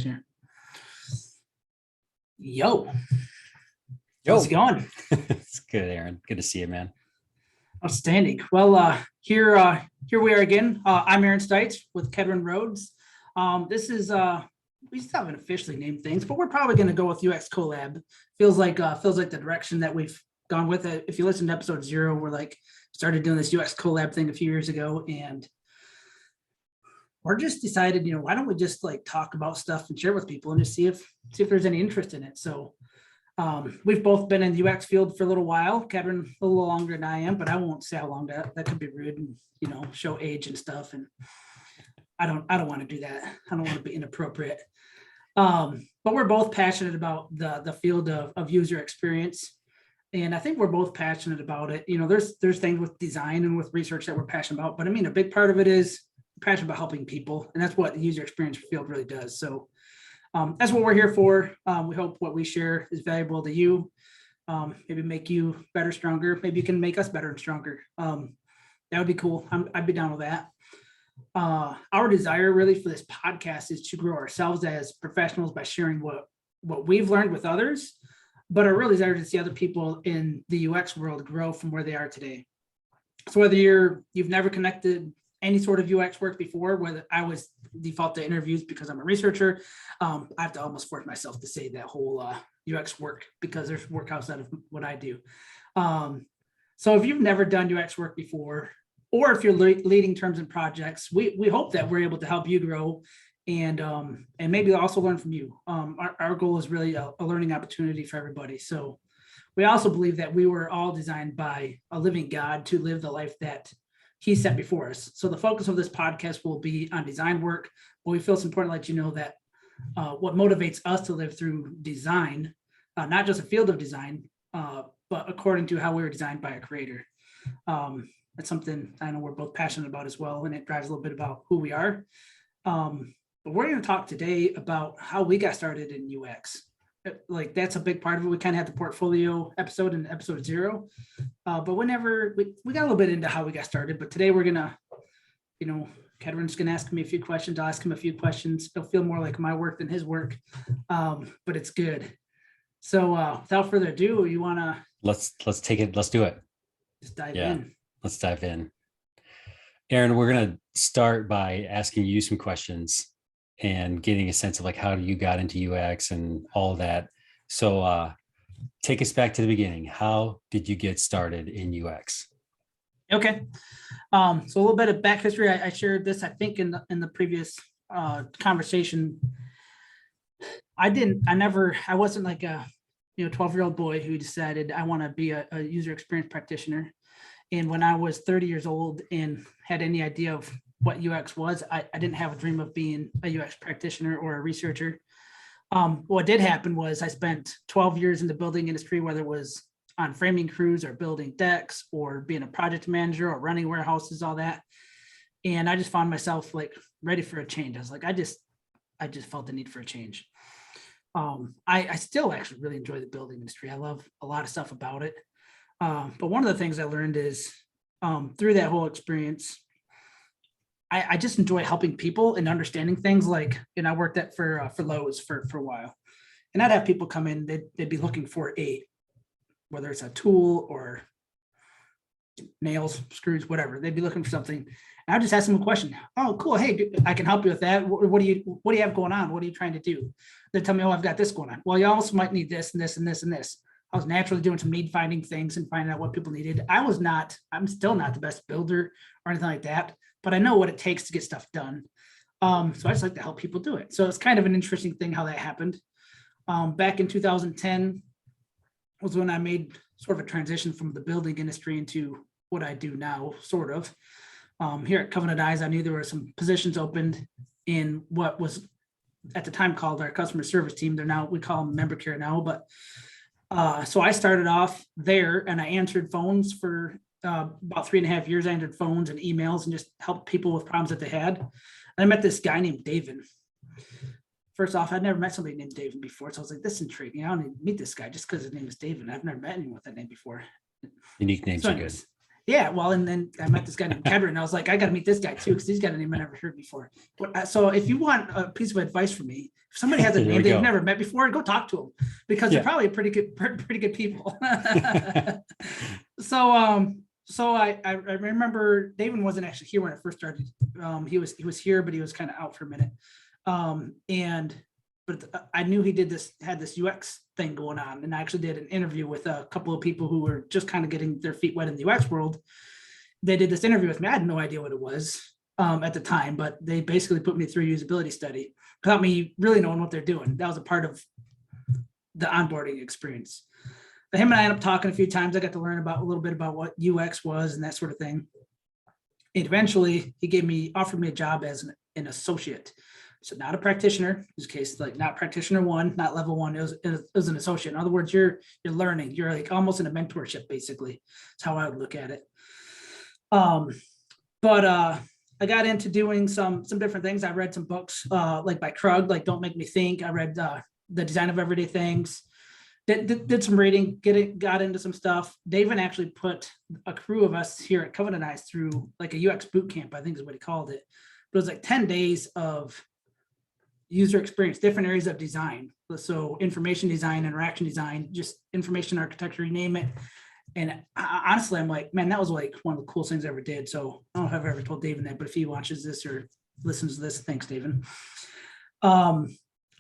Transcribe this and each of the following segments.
here. Yo. Yo. How's it going? It's good, Aaron. Good to see you, man. Outstanding. Well, here we are again. I'm Aaron Stites with Kedron Roads. This is we still haven't officially named things, but we're probably going to go with UX Collab. Feels like the direction that we've gone with it. If you listen to episode 0, we're started doing this UX Collab thing a few years ago, and we're just decided, why don't we just talk about stuff and share with people and just see if there's any interest in it. So we've both been in the UX field for a little while. Kedron a little longer than I am, but I won't say how long. That could be rude and show age and stuff. And I don't want to do that. I don't want to be inappropriate. But we're both passionate about the field of user experience. And I think we're both passionate about it. There's things with design and with research that we're passionate about, but I mean, a big part of it is passionate about helping people. And that's what the user experience field really does. So that's what we're here for. We hope what we share is valuable to you. Maybe make you better, stronger. Maybe you can make us better and stronger. That would be cool. I'd be down with that. Our desire really for this podcast is to grow ourselves as professionals by sharing what we've learned with others, but our real desire is to see other people in the UX world grow from where they are today. So whether you've never connected any sort of UX work before, whether I was default to interviews because I'm a researcher, I have to almost force myself to say that whole UX work because there's work outside of what I do. So if you've never done UX work before, or if you're leading terms and projects, we hope that we're able to help you grow and maybe also learn from you. Our goal is really a learning opportunity for everybody. So we also believe that we were all designed by a living God to live the life that He set before us. So the focus of this podcast will be on design work, but we feel it's important to let you know that what motivates us to live through design, not just a field of design, but according to how we were designed by a creator. That's something I know we're both passionate about as well, and it drives a little bit about who we are. But we're going to talk today about how we got started in UX. That's a big part of it. We kind of had the portfolio episode in episode 0, but we got a little bit into how we got started. But today we're gonna, Kedron's gonna ask me a few questions. I'll ask him a few questions. It'll feel more like my work than his work, but it's good. So without further ado, you wanna let's take it. Let's do it. Just dive in. Let's dive in. Aaron, we're gonna start by asking you some questions and getting a sense of how you got into UX and all of that. So take us back to the beginning. How did you get started in UX? Okay. So a little bit of back history. I shared this, I think, in the previous conversation. I wasn't like a 12-year-old boy who decided I want to be a user experience practitioner. And when I was 30 years old and had any idea of what UX was, I didn't have a dream of being a UX practitioner or a researcher. What did happen was I spent 12 years in the building industry, whether it was on framing crews or building decks or being a project manager or running warehouses, all that. And I just found myself ready for a change. I was I just felt the need for a change. I still actually really enjoy the building industry. I love a lot of stuff about it. But one of the things I learned is through that whole experience, I just enjoy helping people and understanding things. I worked for Lowe's for a while, and I'd have people come in. They'd be looking for whether it's a tool or nails, screws, whatever. They'd be looking for something. And I'd just ask them a question. Oh, cool. Hey, I can help you with that. What do you have going on? What are you trying to do? They tell me, oh, I've got this going on. Well, you also might need this and this and this and this. I was naturally doing some need finding things and finding out what people needed. I'm still not the best builder or anything like that, but I know what it takes to get stuff done. So I just like to help people do it. So it's kind of an interesting thing how that happened. Back in 2010 was when I made sort of a transition from the building industry into what I do now, sort of. Here at Covenant Eyes, I knew there were some positions opened in what was at the time called our customer service team. We call them member care now, but so I started off there and I answered phones for about 3.5 years. I answered phones and emails and just helped people with problems that they had. And I met this guy named David. First off, I'd never met somebody named David before. So I was like, this is intriguing. I don't need to meet this guy just because his name is David. I've never met anyone with that name before. Unique names are good. Yeah, well, and then I met this guy named Kedron, and I was like, I got to meet this guy too, because he's got a name I never heard before. So if you want a piece of advice from me, if somebody has a Here we name they've go. never met before, go talk to them, because Yeah. they're probably pretty good people. So I remember David wasn't actually here when I first started. He was here, but he was kind of out for a minute. But I knew he had this UX thing going on, and I actually did an interview with a couple of people who were just kind of getting their feet wet in the UX world. They did this interview with me. I had no idea what it was at the time, but they basically put me through a usability study without me really knowing what they're doing. That was a part of the onboarding experience. But him and I ended up talking a few times. I got to learn a little bit about what UX was and that sort of thing. And eventually he offered me a job as an associate. So not a practitioner, in this case, like not practitioner one, not level one, it was an associate. In other words, you're learning, you're like almost in a mentorship, basically. That's how I would look at it. But I got into doing some different things. I read some books like by Krug, like Don't Make Me Think. I read The Design of Everyday Things. Did some reading, got into some stuff. David actually put a crew of us here at Covenant Eyes through like a UX boot camp, I think is what he called it. But it was like 10 days of user experience, different areas of design. So information design, interaction design, just information architecture, you name it. And honestly, I'm like, man, that was like one of the coolest things I ever did. So I don't know if I've ever told David that, but if he watches this or listens to this, thanks, David. I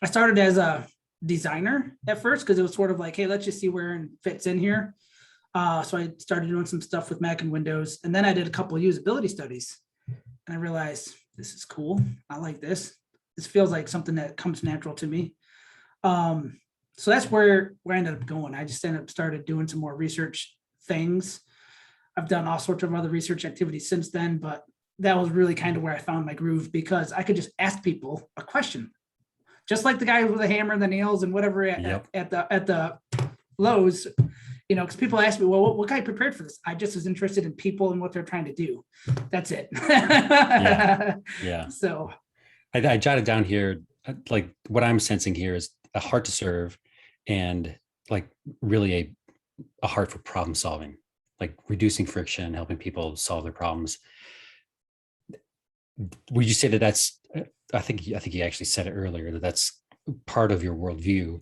started as a designer at first because it was sort of like, hey, let's just see where it fits in here. So I started doing some stuff with Mac and Windows, and then I did a couple of usability studies, and I realized this is cool. I like this. This feels like something that comes natural to me. So that's where I ended up going. I just started doing some more research things. I've done all sorts of other research activities since then, but that was really kind of where I found my groove, because I could just ask people a question, just like the guy with the hammer and the nails and whatever at the Lowe's, because people ask me, well, what guy prepared for this? I just was interested in people and what they're trying to do. That's it. Yeah. So I jotted down here, like what I'm sensing here is a heart to serve and like really a heart for problem solving, like reducing friction, helping people solve their problems. Would you say that that's, I think you actually said it earlier, that's part of your worldview.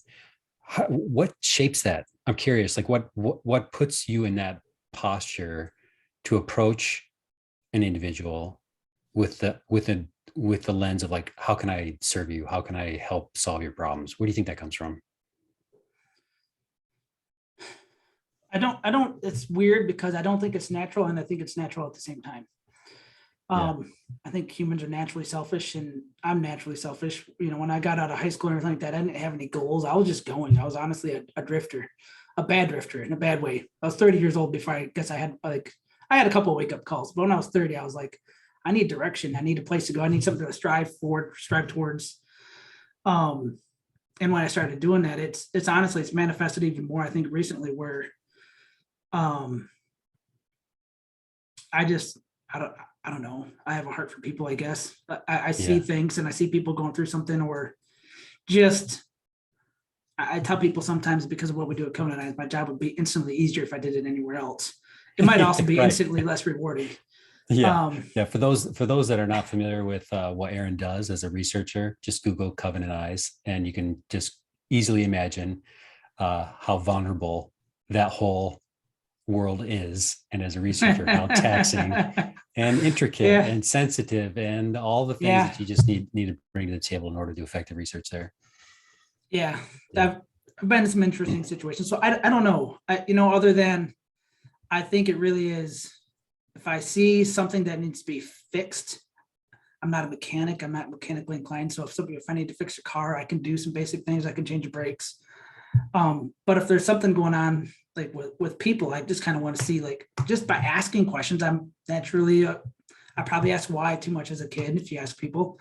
What shapes that? I'm curious, like what puts you in that posture to approach an individual with the lens of like, how can I serve you? How can I help solve your problems? Where do you think that comes from? I don't, it's weird because I don't think it's natural, and I think it's natural at the same time. I think humans are naturally selfish, and I'm naturally selfish. When I got out of high school and everything like that, I didn't have any goals. I was just going. I was honestly a drifter, a bad drifter in a bad way. I was 30 years old before I had a couple of wake up calls. But when I was 30, I was like, I need direction. I need a place to go. I need something to strive towards. And when I started doing that, it's honestly, it's manifested even more, I think, recently, where I don't know. I have a heart for people, I guess. I see things, and I see people going through something, or just, I tell people sometimes, because of what we do at Covenant, my job would be instantly easier if I did it anywhere else. It might also be Right. Instantly less rewarding. For those that are not familiar with what Aaron does as a researcher, just Google Covenant Eyes, and you can just easily imagine how vulnerable that whole world is, and as a researcher, how taxing and intricate and sensitive, and all the things that you just need to bring to the table in order to do effective research there. I've been in some interesting situations, so I don't know. Other than, I think it really is, if I see something that needs to be fixed, I'm not a mechanic. I'm not mechanically inclined. So if I need to fix a car, I can do some basic things. I can change the brakes. But if there's something going on, like with people, I just kind of want to see, like, just by asking questions, I'm naturally, I probably asked why too much as a kid, if you ask people.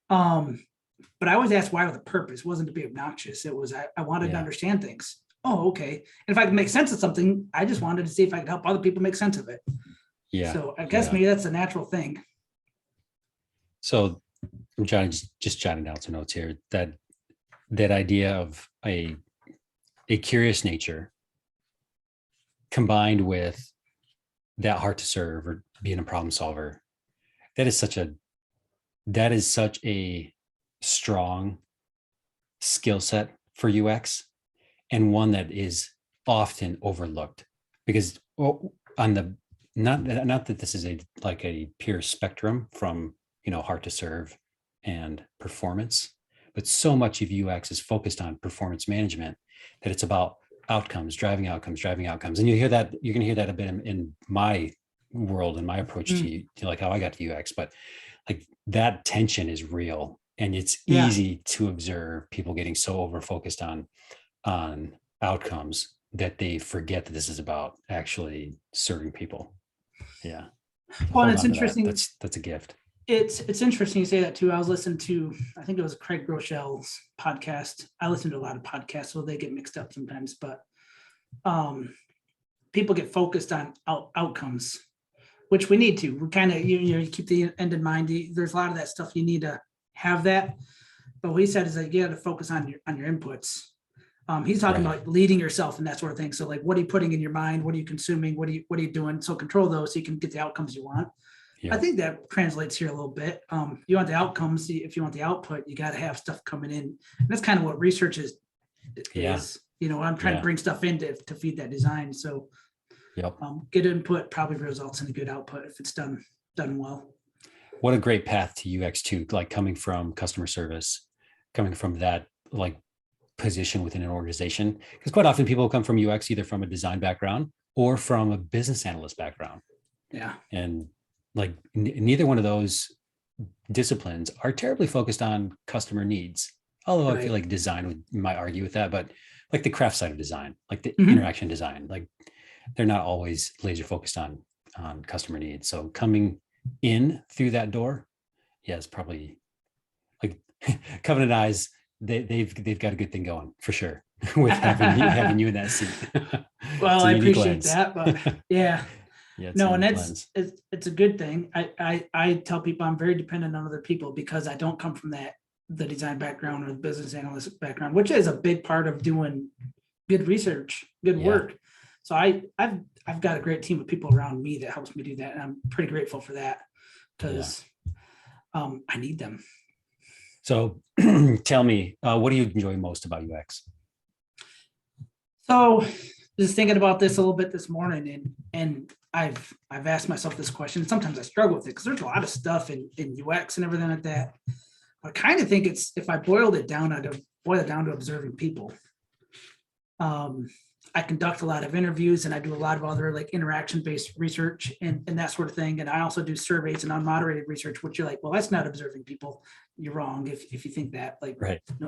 But I always asked why with a purpose. It wasn't to be obnoxious. It was, I wanted to understand things. Oh, okay. And if I could make sense of something, I just wanted to see if I could help other people make sense of it. So I guess maybe that's a natural thing. So I'm just jotting down some notes here, that idea of a curious nature combined with that hard to serve or being a problem solver. That is such a strong skill set for UX, and one that is often overlooked because on the not that this is a pure spectrum from hard to serve and performance, but so much of UX is focused on performance management that it's about outcomes, driving outcomes. And you're going to hear that a bit in my world and my approach to like how I got to UX, but like that tension is real, and it's easy to observe people getting so over focused on outcomes that they forget that this is about actually serving people. Yeah. Well, and it's interesting. That's a gift. It's interesting you say that too. I was listening to, I think it was Craig Rochelle's podcast. I listen to a lot of podcasts, so they get mixed up sometimes, but people get focused on outcomes, which we need to. We kind of, you keep the end in mind. There's a lot of that stuff you need to have that. But what he said is that you got to focus on your inputs. He's talking about leading yourself and that sort of thing. So like, what are you putting in your mind? What are you consuming? What are you doing? So control those so you can get the outcomes you want. Yeah. I think that translates here a little bit. You want the outcomes. If you want the output, you got to have stuff coming in. And that's kind of what research is. I'm trying to bring stuff in to feed that design. So good input probably results in a good output if it's done well. What a great path to UX too, like coming from customer service, coming from that like position within an organization. Because quite often people come from UX either from a design background or from a business analyst background. Yeah. And like neither one of those disciplines are terribly focused on customer needs. Although I feel like design might argue with that, but like the craft side of design, like the interaction design, like they're not always laser focused on customer needs. So coming in through that door, it's probably like Covenant Eyes. They've got a good thing going for sure with having you in that seat. Well, I appreciate that, but yeah. No, and it's a good thing. I tell people I'm very dependent on other people because I don't come from the design background or the business analyst background, which is a big part of doing good research, good work. So I've got a great team of people around me that helps me do that, and I'm pretty grateful for that because I need them. So tell me, what do you enjoy most about UX? So just thinking about this a little bit this morning, and I've asked myself this question. Sometimes I struggle with it because there's a lot of stuff in UX and everything like that. I kind of think it's, if I boiled it down, I'd boil it down to observing people. I conduct a lot of interviews and I do a lot of other like interaction-based research and that sort of thing. And I also do surveys and unmoderated research, which you're like, well, that's not observing people. You're wrong if you think that, like,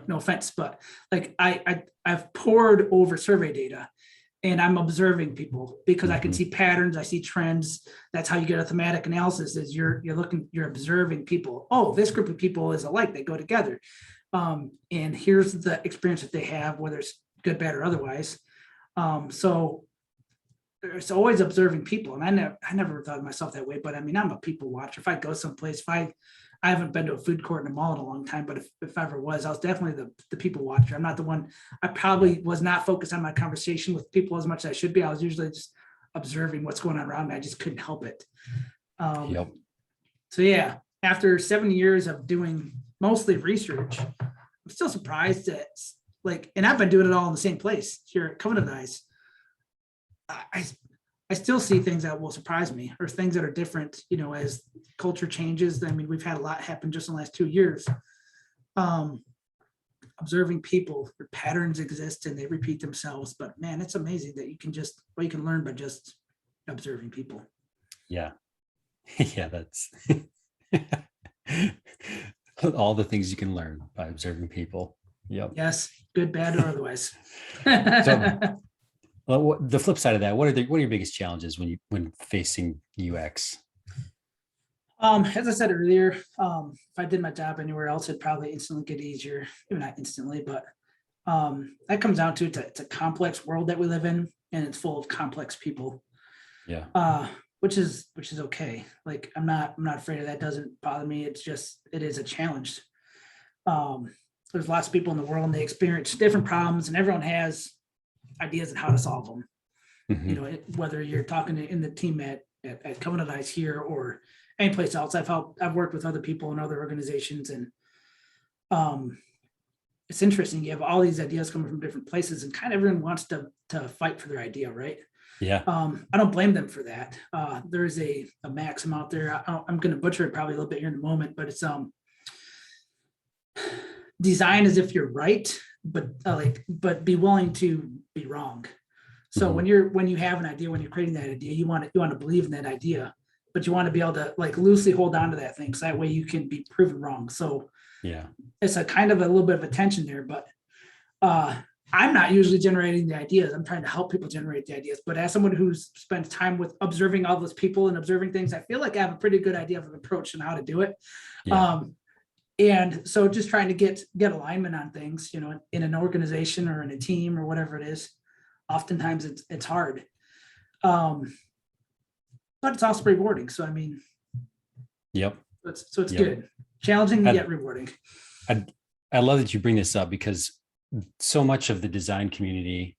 no offense, but like I've poured over survey data and I'm observing people because I can see patterns, I see trends. That's how you get a thematic analysis is you're observing people. Oh, this group of people is alike, they go together. And here's the experience that they have, whether it's good, bad, or otherwise. So it's always observing people. And I never thought of myself that way, but I mean, I'm a people watcher. If I go someplace, I haven't been to a food court in a mall in a long time, but if I ever was, I was definitely the people watcher. I'm not the one, I probably was not focused on my conversation with people as much as I should be. I was usually just observing what's going on around me. I just couldn't help it. So yeah, after 7 years of doing mostly research, I'm still surprised that and I've been doing it all in the same place here at Covenant Eyes. I still see things that will surprise me or things that are different, as culture changes. I mean, we've had a lot happen just in the last 2 years. Observing people, their patterns exist and they repeat themselves. But man, it's amazing that you can learn by just observing people. Yeah. Yeah, that's all the things you can learn by observing people. Yep. Yes, good, bad, or otherwise. So, well, the flip side of that, what are your biggest challenges when facing UX? As I said earlier, if I did my job anywhere else, it'd probably instantly get easier. Maybe not instantly, but that comes down to it's a complex world that we live in, and it's full of complex people. Yeah. Which is okay. Like I'm not afraid of that. Doesn't bother me. It is a challenge. There's lots of people in the world and they experience different problems and everyone has ideas on how to solve them. Whether you're talking in the team at at Covenant Eyes here or any place else. I've worked with other people in other organizations, and it's interesting. You have all these ideas coming from different places, and kind of everyone wants to fight for their idea, right? Yeah. I don't blame them for that. There's a maxim out there. I'm going to butcher it probably a little bit here in a moment, but it's design as if you're right, but be willing to be wrong. So when you have an idea, when you're creating that idea, you want to believe in that idea, but you want to be able to like loosely hold on to that thing, so that way you can be proven wrong. So yeah, it's a kind of a little bit of a tension there, but I'm not usually generating the ideas. I'm trying to help people generate the ideas. But as someone who's spent time with observing all those people and observing things, I feel like I have a pretty good idea of an approach and how to do it. yeah. And so just trying to get alignment on things, in an organization or in a team or whatever it is, oftentimes it's hard. But it's also rewarding. So, I mean, Yep. it's good. Challenging yet rewarding. I love that you bring this up, because so much of the design community,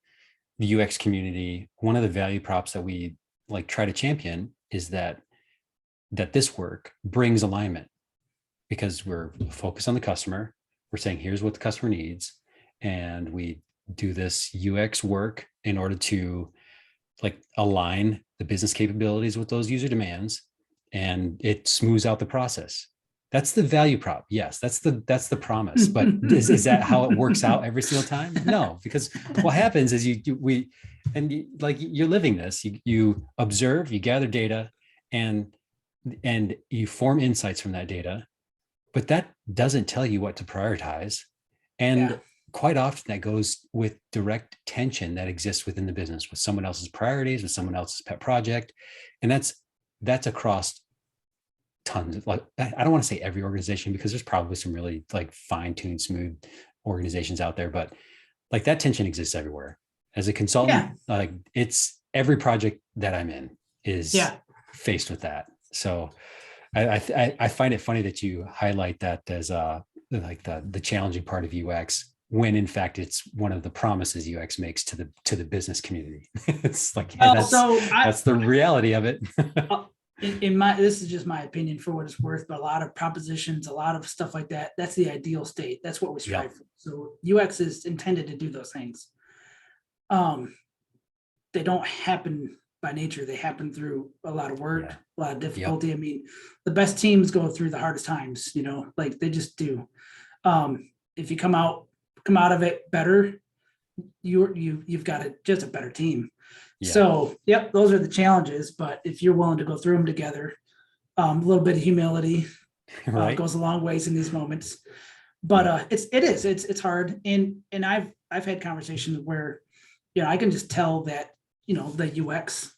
the UX community, one of the value props that we like try to champion is that this work brings alignment, because we're focused on the customer. We're saying, here's what the customer needs. And we do this UX work in order to like align the business capabilities with those user demands, and it smooths out the process. That's the value prop. Yes, that's the promise. But is that how it works out every single time? No, because what happens is you're living this. You observe, you gather data, and you form insights from that data, but that doesn't tell you what to prioritize. And quite often that goes with direct tension that exists within the business with someone else's priorities, with someone else's pet project, and that's across tons of, like, I don't want to say every organization, because there's probably some really like fine-tuned, smooth organizations out there, but like that tension exists everywhere. As a consultant, like it's every project that I'm in is faced with that. So I find it funny that you highlight that as like the challenging part of UX, when in fact it's one of the promises UX makes to the business community. It's like, that's the reality of it. This is just my opinion for what it's worth, but a lot of propositions, a lot of stuff like that, that's the ideal state. That's what we strive for. So UX is intended to do those things. They don't happen by nature. They happen through a lot of work, a lot of difficulty. I mean, the best teams go through the hardest times, like they just do. If you come out of it better, you've got just a better team. So, those are the challenges. But if you're willing to go through them together, a little bit of humility goes a long ways in these moments. But it's hard. And I've had conversations where, I can just tell that, the UX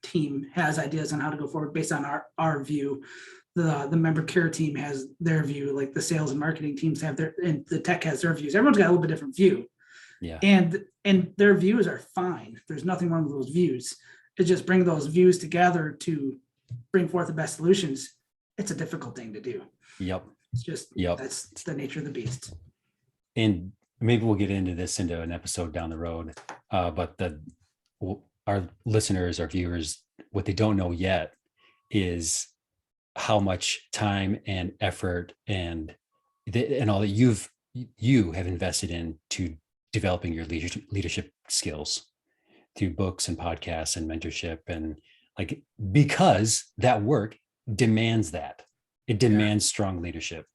team has ideas on how to go forward based on our view. The member care team has their view, like the sales and marketing teams have and the tech has their views. Everyone's got a little bit different view. And their views are fine. There's nothing wrong with those views. To just bring those views together to bring forth the best solutions, it's a difficult thing to do. It's just, that's the nature of the beast. And maybe we'll get into an episode down the road. But our listeners, our viewers, what they don't know yet is how much time and effort and all that you have invested into developing your leadership skills through books and podcasts and mentorship, and like, because that work demands that. It demands strong leadership.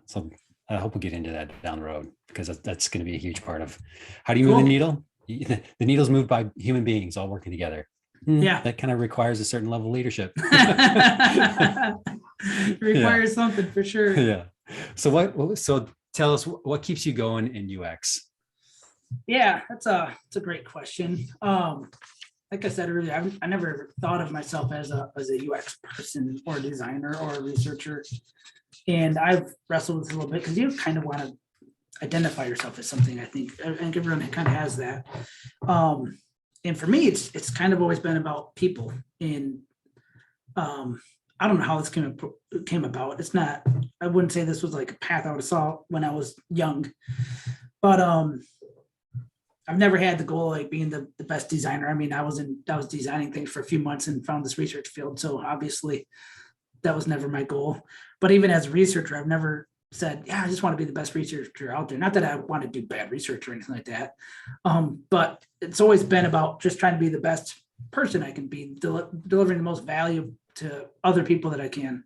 So I hope we'll get into that down the road, because that's going to be a huge part of how do you move the needle. The needle's moved by human beings all working together. That kind of requires a certain level of leadership. Requires something for sure. So tell us, what keeps you going in UX? That's a great question. Like I said earlier, I never thought of myself as a UX person or designer or a researcher, and I've wrestled with it a little bit, because you kind of want to identify yourself as something. I think everyone kind of has that. And for me, it's kind of always been about people. And I don't know how this came about. It's not. I wouldn't say this was like a path I would have saw when I was young, but I've never had the goal of like being the best designer. I mean, I was designing things for a few months and found this research field. So obviously that was never my goal. But even as a researcher, I've never said, yeah, I just want to be the best researcher out there. Not that I want to do bad research or anything like that. But it's always been about just trying to be the best person I can be, delivering the most value to other people that I can.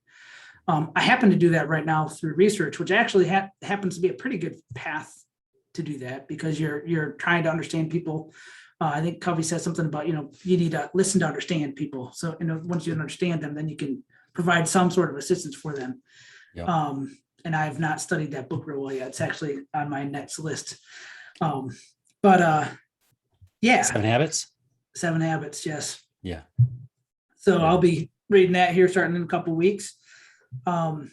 I happen to do that right now through research, which actually happens to be a pretty good path to do that, because you're trying to understand people. I think Covey says something about, you need to listen to understand people. So, once you understand them, then you can provide some sort of assistance for them. Yep. And I've not studied that book real well yet. It's actually on my next list. Yeah. 7 Habits. 7 Habits. Yes. Yeah. So I'll be reading that here starting in a couple of weeks. So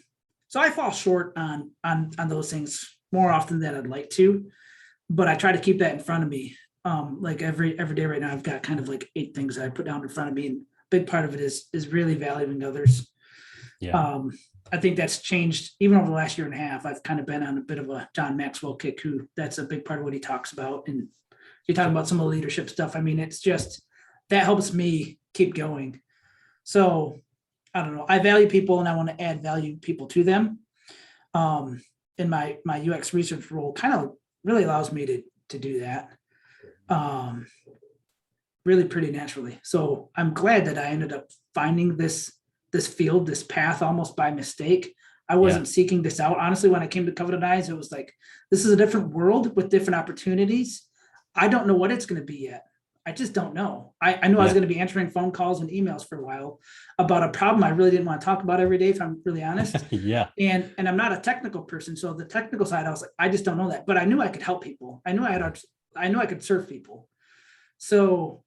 I fall short on those things more often than I'd like to, but I try to keep that in front of me. Like every day right now, I've got kind of like 8 things that I put down in front of me, and a big part of it is really valuing others. Yeah. I think that's changed even over the last year and a half. I've kind of been on a bit of a John Maxwell kick, who that's a big part of what he talks about. And you're talking about some of the leadership stuff. I mean, it's just, that helps me keep going. So I don't know. I value people and I want to add value people to them. And my UX research role kind of really allows me to do that. Really pretty naturally. So I'm glad that I ended up finding this field, this path, almost by mistake. I wasn't seeking this out. Honestly, when I came to Covenant Eyes, it was like, this is a different world with different opportunities. I don't know what it's going to be yet. I just don't know. I knew I was going to be answering phone calls and emails for a while about a problem I really didn't want to talk about every day, if I'm really honest. Yeah. And I'm not a technical person. So the technical side, I was like, I just don't know that, but I knew I could help people. I knew I could serve people. So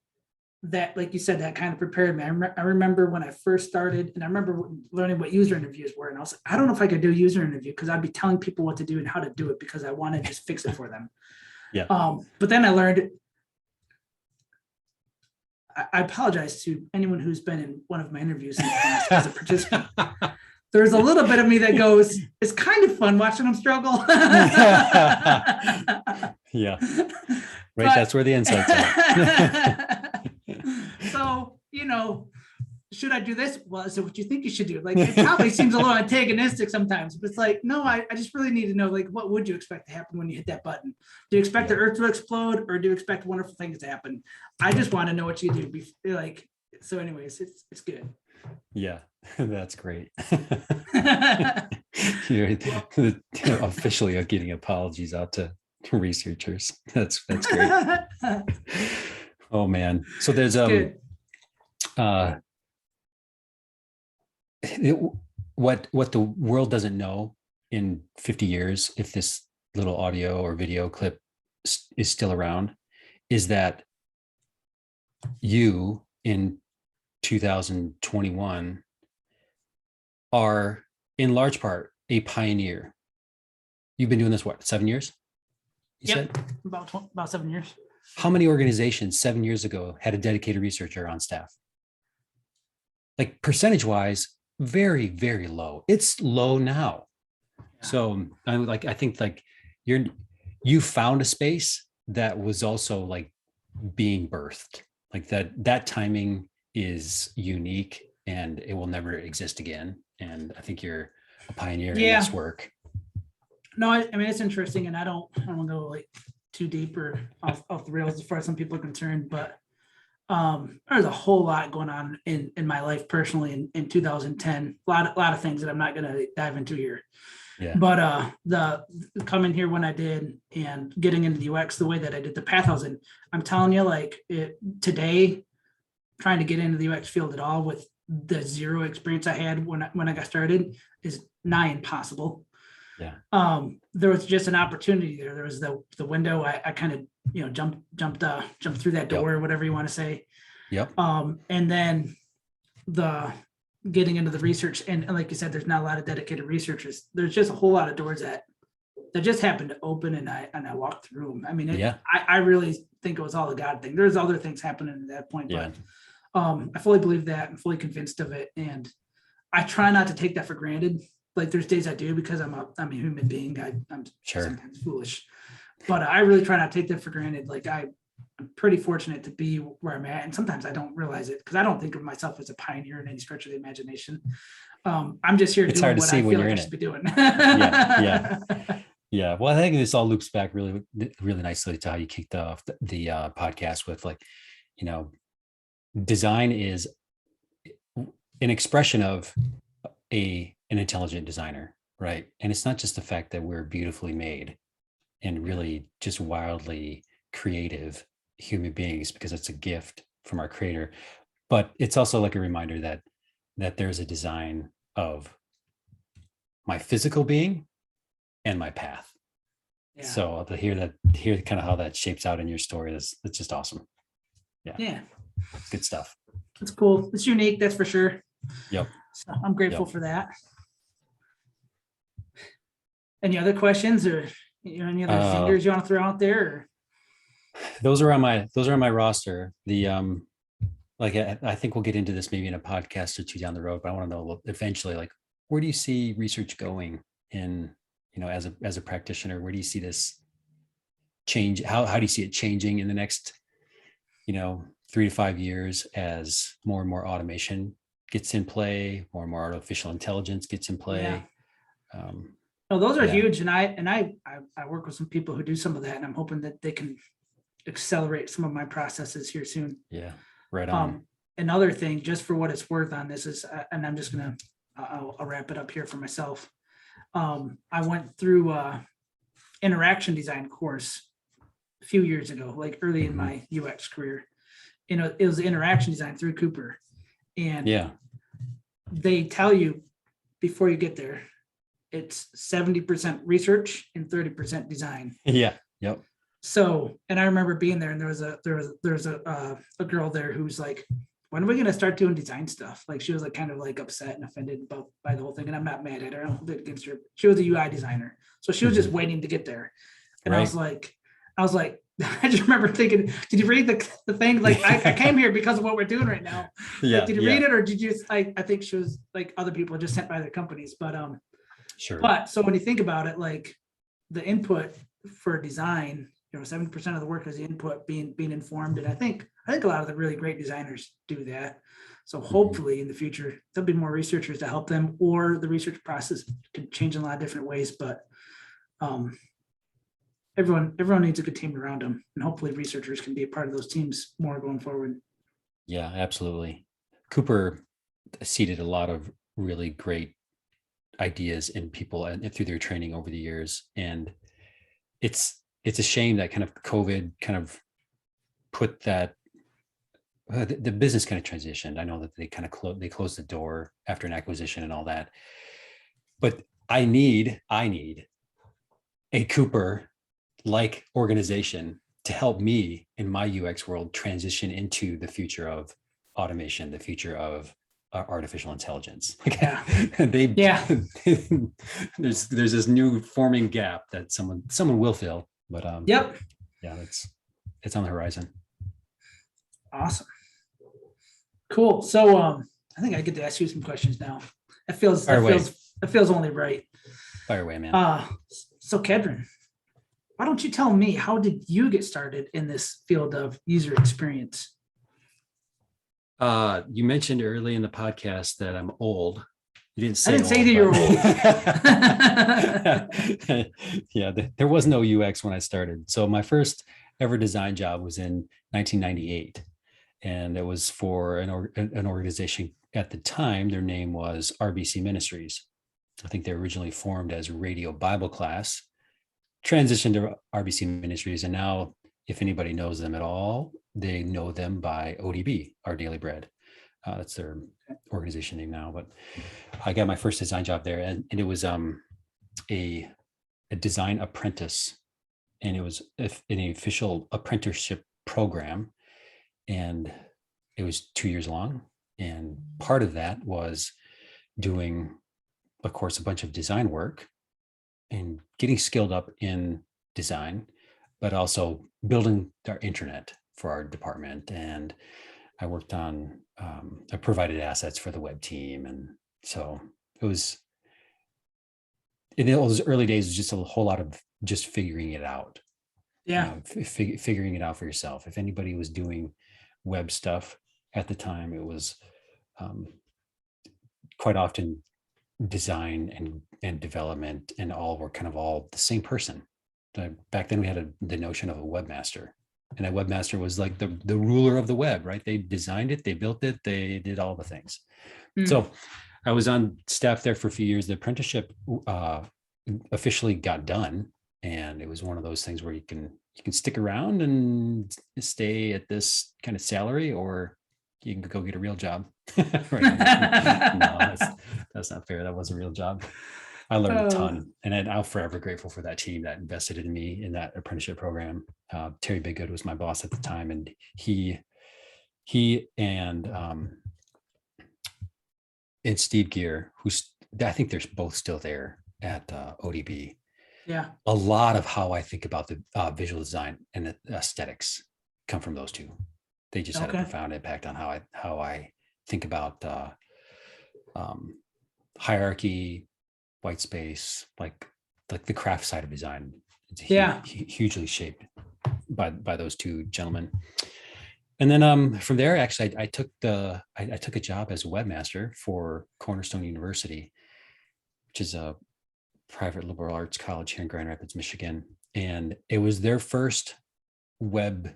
that, like you said, that kind of prepared me. I remember when I first started, and I remember learning what user interviews were. And I was like, I don't know if I could do a user interview, because I'd be telling people what to do and how to do it, because I want to just fix it for them. Yeah. But then I learned, I apologize to anyone who's been in one of my interviews in the past as a participant. There's a little bit of me that goes, it's kind of fun watching them struggle. Yeah. Right. That's where the insights are. So, should I do this? Well, is it what you think you should do? Like, it probably seems a little antagonistic sometimes, but it's like, no, I just really need to know, like, what would you expect to happen when you hit that button? Do you expect the earth to explode, or do you expect wonderful things to happen? I just want to know what you do. Like, so anyways, it's good. Yeah, that's great. You're officially getting apologies out to researchers. That's great. Oh man. So there's what the world doesn't know in 50 years, if this little audio or video clip is still around, is that you in 2021 are in large part a pioneer. You've been doing this, what, 7 years? You said? About 7 years. How many organizations 7 years ago had a dedicated researcher on staff? Like percentage wise, very, very low. It's low now. Yeah. So I think like you found a space that was also like being birthed. Like that timing is unique and it will never exist again. And I think you're a pioneer in this work. No, I mean, it's interesting, and I don't want to go like too deep or off the rails as far as some people are concerned, but there's a whole lot going on in my life personally in 2010. A lot of things that I'm not going to dive into here. Yeah. But the coming here when I did and getting into the UX the way that I did, the path I was in, I'm telling you, like today, trying to get into the UX field at all with the zero experience I had when I got started is nigh impossible. Yeah. There was just an opportunity there. There was the window. I kind of jumped through that door, or whatever you want to say. Yep. And then the getting into the research, and like you said, there's not a lot of dedicated researchers. There's just a whole lot of doors that just happened to open, and I walked through them. I mean, I really think it was all a God thing. There's other things happening at that point, but I fully believe that. I'm fully convinced of it, and I try not to take that for granted. Like there's days I do, because I'm a human being. I'm sometimes foolish, but I really try not to take that for granted. Like I'm pretty fortunate to be where I'm at. And sometimes I don't realize it because I don't think of myself as a pioneer in any stretch of the imagination. I'm just here It's doing hard to what see I when feel you're like I in should it. be doing. Yeah. Yeah. Well, I think this all loops back really, really nicely to how you kicked off the podcast with, like, design is an expression of an intelligent designer, right? And it's not just the fact that we're beautifully made and really just wildly creative human beings because it's a gift from our creator, but it's also like a reminder that there's a design of my physical being and my path. Yeah. So to hear kind of how that shapes out in your story, it's just awesome. Yeah. Good stuff. It's cool. It's unique, that's for sure. Yep. So I'm grateful for that. Any other questions or any other zingers you want to throw out there? Or? Those are on my roster. The like I think we'll get into this maybe in a podcast or two down the road, but I want to know eventually, like, where do you see research going in, as a practitioner? Where do you see this change? How do you see it changing in the next, 3 to 5 years as more and more automation gets in play, more and more artificial intelligence gets in play? Yeah. No, those are huge, and I work with some people who do some of that, and I'm hoping that they can accelerate some of my processes here soon. Yeah, right on. Another thing, just for what it's worth on this is, and I'm just gonna I'll wrap it up here for myself. I went through interaction design course a few years ago, like early in my UX career. It was interaction design through Cooper, and they tell you before you get there, it's 70% research and 30% design. Yeah. Yep. So, and I remember being there, and there was a girl there who's like, when are we going to start doing design stuff? Like, she was like kind of like upset and offended by the whole thing. And I'm not mad at her. I don't hold it against her. She was a UI designer, so she was just waiting to get there. And right. I was like, I just remember thinking, did you read the thing? Like, I came here because of what we're doing right now. Yeah. Like, did you read it, or did you just, I think she was like, other people just sent by their companies, but sure. But so when you think about it, like the input for design, 70% of the work is the input being informed. And I think a lot of the really great designers do that. So hopefully in the future, there'll be more researchers to help them, or the research process could change in a lot of different ways. But everyone needs a good team around them, and hopefully researchers can be a part of those teams more going forward. Yeah, absolutely. Cooper seeded a lot of really great ideas in people and through their training over the years. And it's a shame that kind of COVID kind of put that the business kind of transitioned. I know that they kind of they closed the door after an acquisition and all that, but I need a Cooper like organization to help me in my UX world transition into the future of automation, the future of artificial intelligence. Yeah. There's this new forming gap that someone will fill, but yep. Yeah, it's on the horizon. Awesome. Cool. So I think I get to ask you some questions now. It feels only right. Fire away, man. So Kedron, why don't you tell me, how did you get started in this field of user experience? You mentioned early in the podcast that I'm old. You didn't say. I didn't say that you're old. Yeah, there was no UX when I started. So my first ever design job was in 1998, and it was for an organization at the time. Their name was RBC Ministries. I think they originally formed as Radio Bible Class, transitioned to RBC Ministries, and now, if anybody knows them at all, they know them by ODB, Our Daily Bread. That's their organization name now. But I got my first design job there, and it was a design apprentice, and it was an official apprenticeship program, and it was 2 years long. And part of that was doing, of course, a bunch of design work and getting skilled up in design, but also building our intranet for our department. And I worked on, I provided assets for the web team. And so it was, in those early days, it was just a whole lot of just figuring it out. Yeah. Figuring it out for yourself. If anybody was doing web stuff at the time, it was quite often design and development, and all were kind of all the same person. Back then we had the notion of a webmaster, and that webmaster was like the ruler of the web, right? They designed it, they built it, they did all the things. So I was on staff there for a few years. The apprenticeship officially got done, and it was one of those things where you can stick around and stay at this kind of salary, or you can go get a real job. Right. No, that's not fair. That was a real job. I learned a ton, and I'm forever grateful for that team that invested in me in that apprenticeship program. Terry Biggood was my boss at the time, and he and Steve Gear, who's, I think they're both still there at ODB. Yeah. A lot of how I think about the visual design and the aesthetics come from those two. They just had a profound impact on how I think about hierarchy, white space, like the craft side of design. It's hugely shaped by those two gentlemen. And then from there, actually, I took a job as a webmaster for Cornerstone University, which is a private liberal arts college here in Grand Rapids, Michigan. And it was their first web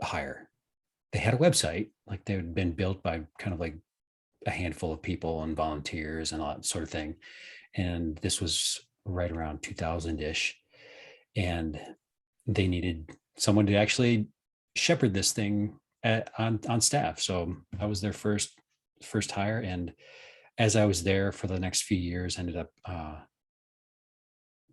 hire. They had a website, like they had been built by kind of like a handful of people and volunteers and all that sort of thing. And this was right around 2000-ish. And they needed someone to actually shepherd this thing on staff. So I was their first hire. And as I was there for the next few years, ended up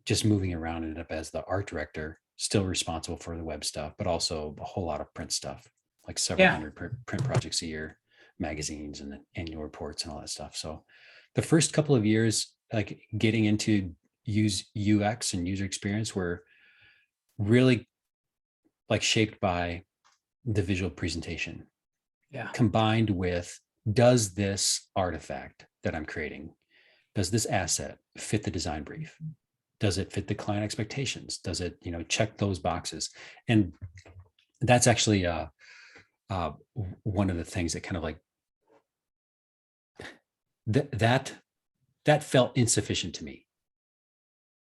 just moving around, ended up as the art director, still responsible for the web stuff, but also a whole lot of print stuff, like several hundred print projects a year, magazines and annual reports and all that stuff. So the first couple of years, like getting into UX and user experience, were really like shaped by the visual presentation, combined with, does this artifact that I'm creating, does this asset fit the design brief? Does it fit the client expectations? Does it, check those boxes? And that's actually one of the things that kind of like that felt insufficient to me.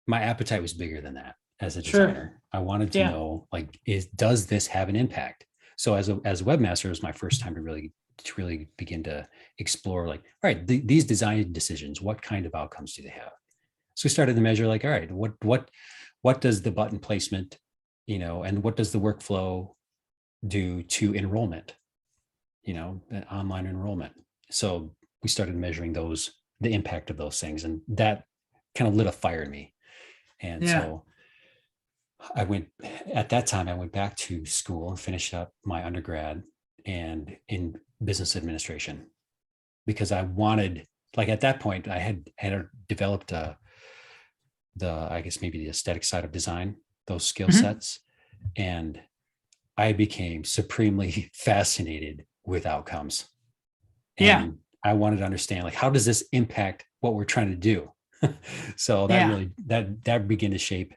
My appetite was bigger than that as a designer. I wanted to know, like, does this have an impact? So as a webmaster, it was my first time to really begin to explore, like, all right, these design decisions, what kind of outcomes do they have? So we started to measure, like, all right, what does the button placement, and what does the workflow do to enrollment, online enrollment? So we started measuring the impact of those things, and that kind of lit a fire in me. And so at that time, I went back to school and finished up my undergrad and in business administration, because I wanted, like, at that point, I had developed I guess maybe the aesthetic side of design, those skill sets. And I became supremely fascinated with outcomes. And I wanted to understand, like, how does this impact what we're trying to do? So that really, that began to shape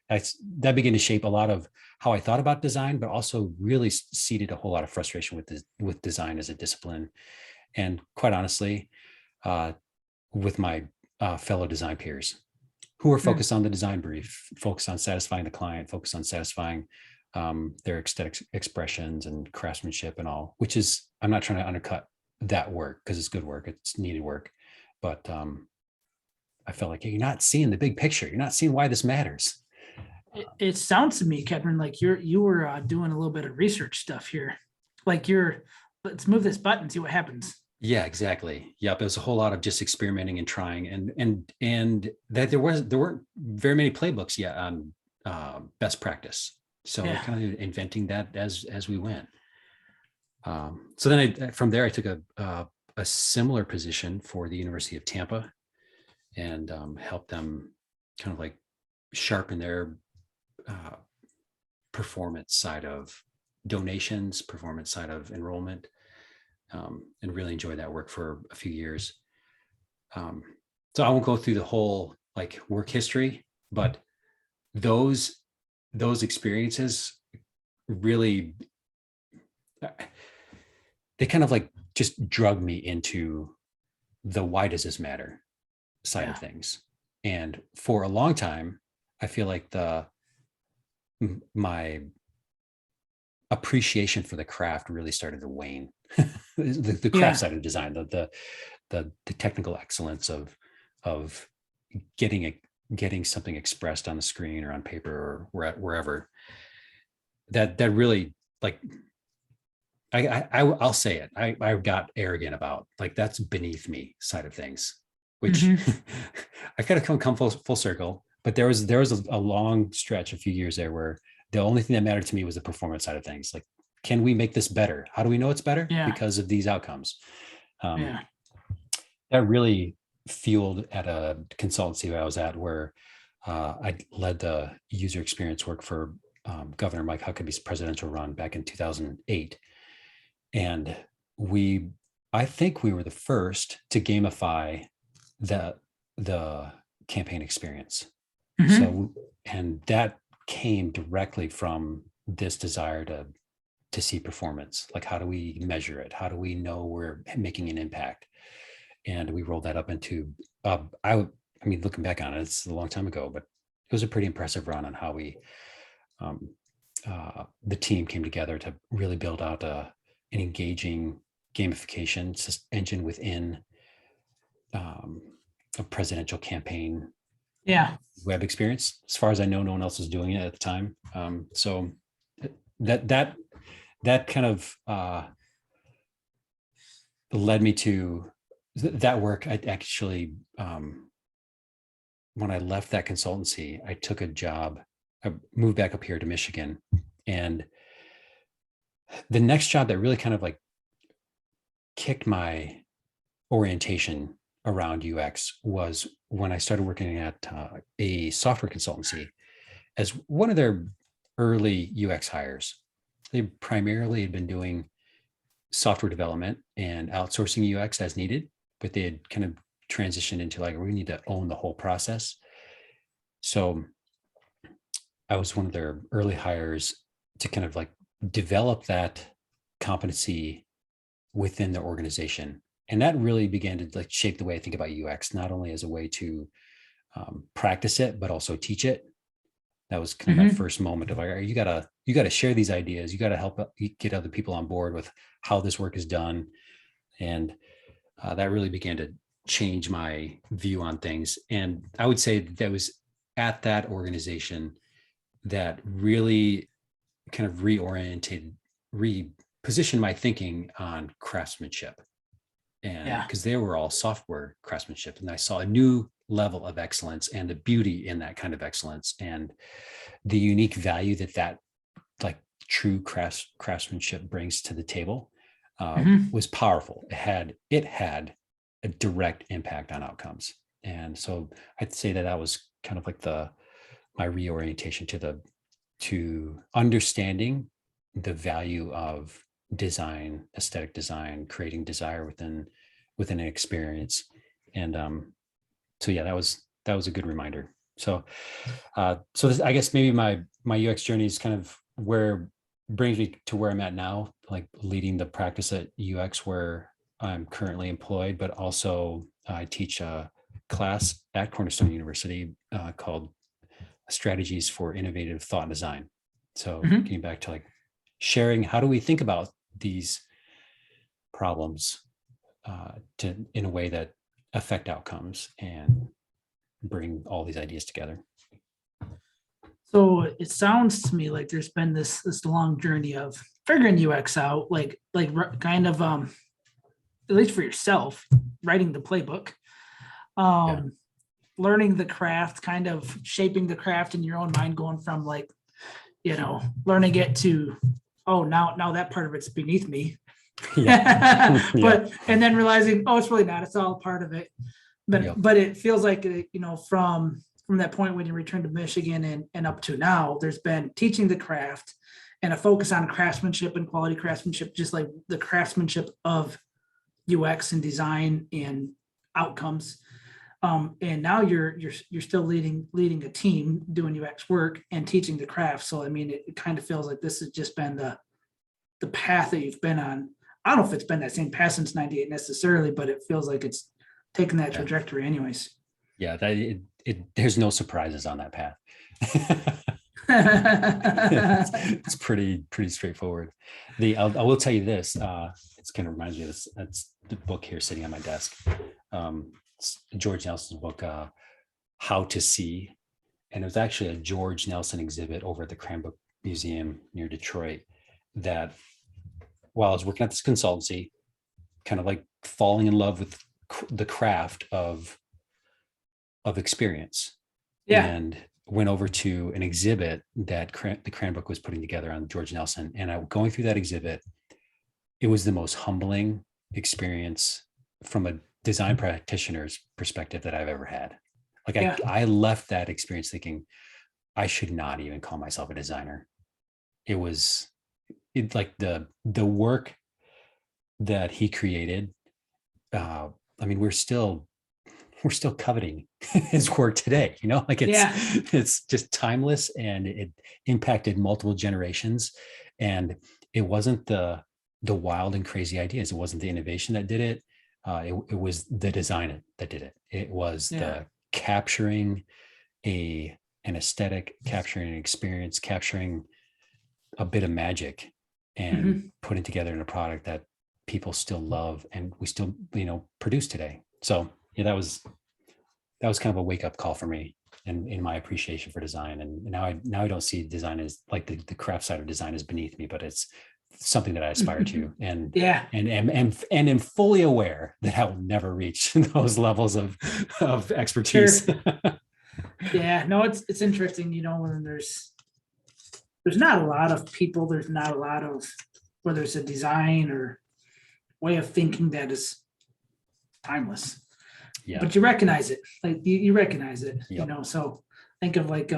a lot of how I thought about design, but also really seeded a whole lot of frustration with design as a discipline. And quite honestly, with my fellow design peers who are focused on the design brief, focused on satisfying the client, focused on satisfying their aesthetic expressions and craftsmanship and all, which is, I'm not trying to undercut that work, because it's good work, it's needed work. But I felt like, you're not seeing the big picture. You're not seeing why this matters. It sounds to me, Kedron, like you were doing a little bit of research stuff here. Like let's move this button, see what happens. Yeah, exactly. Yep. It was a whole lot of just experimenting and trying, and that there weren't very many playbooks yet on best practice. So we're kind of inventing that as we went. So then from there, I took a similar position for the University of Tampa, and helped them kind of like sharpen their performance side of donations, performance side of enrollment, and really enjoyed that work for a few years. So I won't go through the whole like work history, but those those experiences really, they kind of like just drug me into the why does this matter side of things. And for a long time, I feel like my appreciation for the craft really started to wane. the craft side of design, the technical excellence of getting something expressed on the screen or on paper or wherever, that really, like, I'll say it. I got arrogant about, like, that's beneath me side of things, which I kind of come full circle. But there was a long stretch, a few years there, where the only thing that mattered to me was the performance side of things. Like, can we make this better? How do we know it's better? Because of these outcomes. That really fueled at a consultancy that I was at, where I led the user experience work for Governor Mike Huckabee's presidential run back in 2008. And I think we were the first to gamify the campaign experience. So, and that came directly from this desire to see performance. Like, how do we measure it? How do we know we're making an impact? And we rolled that up into, I mean, looking back on it, it's a long time ago, but it was a pretty impressive run on how we, the team came together to really build out an engaging gamification engine within a presidential campaign web experience. As far as I know, no one else was doing it at the time. So that kind of led me to that work. I actually, when I left that consultancy, I took a job. I moved back up here to Michigan, and the next job that really kind of like kicked my orientation around UX was when I started working at a software consultancy as one of their early UX hires. They primarily had been doing software development and outsourcing UX as needed, but they had kind of transitioned into, like, we need to own the whole process. So I was one of their early hires to kind of like develop that competency within the organization. And that really began to like shape the way I think about UX, not only as a way to practice it, but also teach it. That was kind of my first moment of, like, you gotta share these ideas. You gotta help get other people on board with how this work is done. And that really began to change my view on things. And I would say that was at that organization that really kind of repositioned my thinking on craftsmanship. And because they were all software craftsmanship, and I saw a new level of excellence and the beauty in that kind of excellence and the unique value that like true craftsmanship brings to the table was powerful. It had a direct impact on outcomes. And so I'd say that was kind of like my reorientation to understanding the value of design, aesthetic design, creating desire within an experience. And so yeah, that was a good reminder. So this, I guess maybe my UX journey is kind of where brings me to where I'm at now, like leading the practice at UX where I'm currently employed, but also I teach a class at Cornerstone University called Strategies for Innovative Thought and Design. So getting back to like sharing, how do we think about these problems in a way that affect outcomes and bring all these ideas together. So it sounds to me like there's been this long journey of figuring UX out, like kind of at least for yourself, writing the playbook, learning the craft, kind of shaping the craft in your own mind, going from like, learning it to, oh, now that part of it's beneath me. But and then realizing, oh, it's really not, it's all part of it. But it feels like, from that point when you returned to Michigan and up to now, there's been teaching the craft and a focus on craftsmanship and quality craftsmanship, just like the craftsmanship of UX and design and outcomes. And now you're still leading a team doing UX work and teaching the craft. So I mean, it kind of feels like this has just been the path that you've been on. I don't know if it's been that same path since '98 necessarily, but it feels like it's taken that trajectory anyways. Yeah, there's no surprises on that path. It's pretty straightforward. I will tell you this. It's kind of reminds me of this. That's the book here sitting on my desk. It's George Nelson's book, How to See, and it was actually a George Nelson exhibit over at the Cranbrook Museum near Detroit. That while I was working at this consultancy, kind of like falling in love with the craft of experience, and went over to an exhibit that the Cranbrook was putting together on George Nelson. And going through that exhibit, it was the most humbling experience from a design practitioner's perspective that I've ever had. Like I left that experience thinking I should not even call myself a designer. It was like the work that he created. I mean, we're still coveting his work today, like it's just timeless, and it impacted multiple generations. And it wasn't the wild and crazy ideas. It wasn't the innovation that did it. It was the design that did it. It was the capturing an aesthetic, capturing an experience, capturing a bit of magic, and putting together in a product that people still love and we still, produce today. So that was kind of a wake up call for me and in my appreciation for design. And now I don't see design as like the craft side of design is beneath me, but it's something that I aspire to, and am fully aware that I will never reach those levels of expertise. Sure. No, it's interesting, when there's not a lot of people, there's not a lot of, whether it's a design or way of thinking that is timeless. Yeah. But you recognize it, like you recognize it, so think of like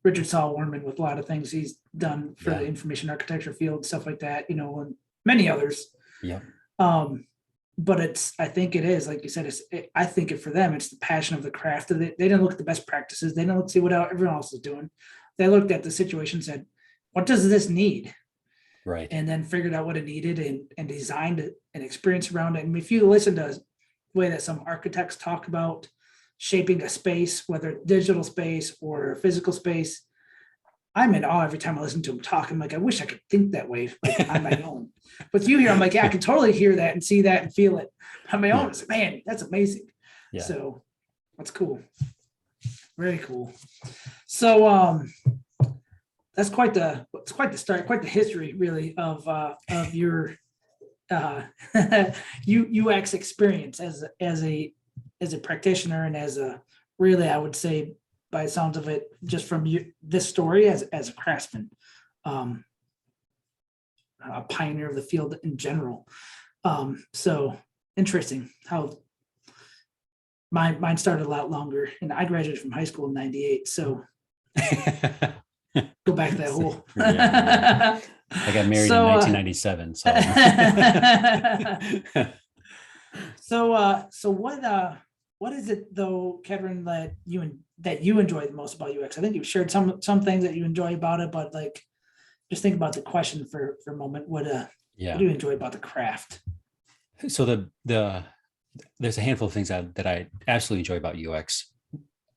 Richard Saul Warman with a lot of things he's done for the information architecture field, stuff like that, and many others. Yeah. But I think it is, like you said, I think it for them, it's the passion of the craft of it. They didn't look at the best practices. They didn't see what everyone else is doing. They looked at the situation, said, what does this need? Right. And then figured out what it needed and designed an experience around it. And if you listen to the way that some architects talk about shaping a space, whether digital space or physical space, I'm in awe every time I listen to them talk. I'm like, I wish I could think that way on my own. With you here, I'm like, I can totally hear that and see that and feel it on my own. It's like, man, that's amazing. Yeah. So that's cool. Very cool. So that's quite the start, quite the history, really, of your UX experience as a practitioner and as a, really, I would say, by the sounds of it, just from this story as a craftsman, a pioneer of the field in general. So interesting how mine started a lot longer, and I graduated from high school in '98. So go back to that whole. I got married in 1997. So what is it though, Kedron, that you enjoy the most about UX? I think you've shared some things that you enjoy about it, but like, just think about the question for a moment. What do you enjoy about the craft? So there's a handful of things that I absolutely enjoy about UX.